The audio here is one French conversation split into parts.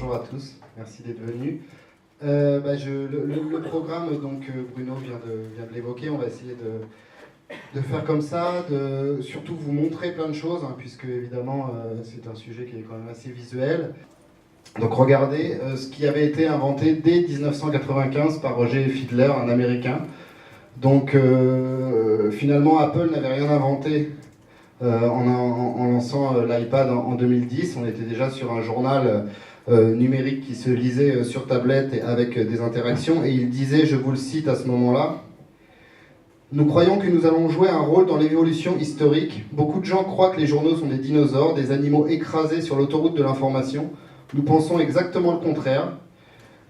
bonjour à tous, merci d'être venus. Le programme, donc Bruno vient de l'évoquer, on va essayer de faire comme ça, de surtout vous montrer plein de choses, hein, puisque évidemment c'est un sujet qui est quand même assez visuel. Donc regardez ce qui avait été inventé dès 1995 par Roger Fiedler, un Américain. Donc finalement Apple n'avait rien inventé en lançant l'iPad en 2010. On était déjà sur un journal numérique qui se lisait sur tablette et avec des interactions. Et il disait, je vous le cite à ce moment-là, « Nous croyons que nous allons jouer un rôle dans l'évolution historique. Beaucoup de gens croient que les journaux sont des dinosaures, des animaux écrasés sur l'autoroute de l'information. Nous pensons exactement le contraire,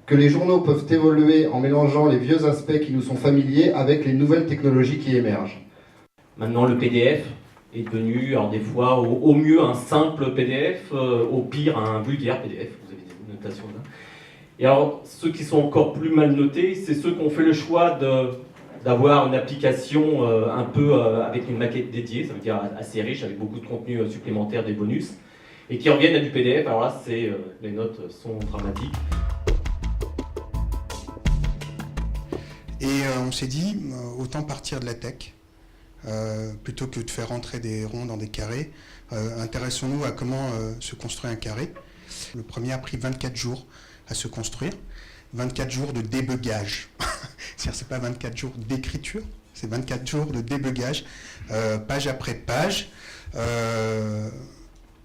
que les journaux peuvent évoluer en mélangeant les vieux aspects qui nous sont familiers avec les nouvelles technologies qui émergent. » Maintenant, le PDF est devenu, alors des fois, au mieux un simple PDF, au pire un vulgaire PDF. Vous avez des notations là. Et alors, ceux qui sont encore plus mal notés, c'est ceux qui ont fait le choix d'avoir une application un peu avec une maquette dédiée, ça veut dire assez riche, avec beaucoup de contenu supplémentaire, des bonus, et qui reviennent à du PDF. Alors là, les notes sont dramatiques. Et on s'est dit, autant partir de la tech, plutôt que de faire rentrer des ronds dans des carrés. Intéressons-nous à comment se construit un carré. Le premier a pris 24 jours à se construire, 24 jours de débugage. C'est-à-dire c'est pas 24 jours d'écriture, c'est 24 jours de débugage, page après page.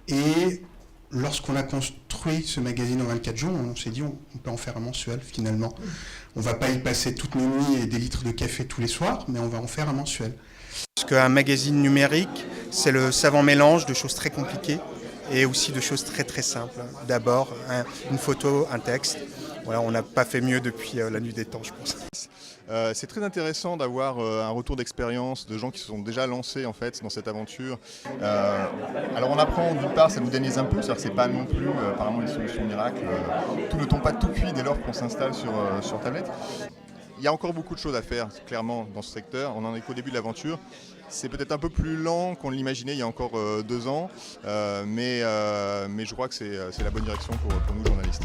Et lorsqu'on a construit ce magazine en 24 jours, on s'est dit on peut en faire un mensuel finalement. On ne va pas y passer toutes nos nuits et des litres de café tous les soirs, mais on va en faire un mensuel. Parce qu'un magazine numérique, c'est le savant mélange de choses très compliquées et aussi de choses très très simples. D'abord, une photo, un texte. Voilà, on n'a pas fait mieux depuis la nuit des temps, je pense. C'est très intéressant d'avoir un retour d'expérience de gens qui se sont déjà lancés en fait dans cette aventure. Alors on apprend d'une part, ça nous modernise un peu, c'est-à-dire que c'est pas non plus apparemment une solution miracle. Tout ne tombe pas tout cuit dès lors qu'on s'installe sur tablette. Il y a encore beaucoup de choses à faire, clairement, dans ce secteur. On en est qu'au début de l'aventure. C'est peut-être un peu plus lent qu'on l'imaginait il y a encore 2 ans, mais je crois que c'est la bonne direction pour nous, journalistes.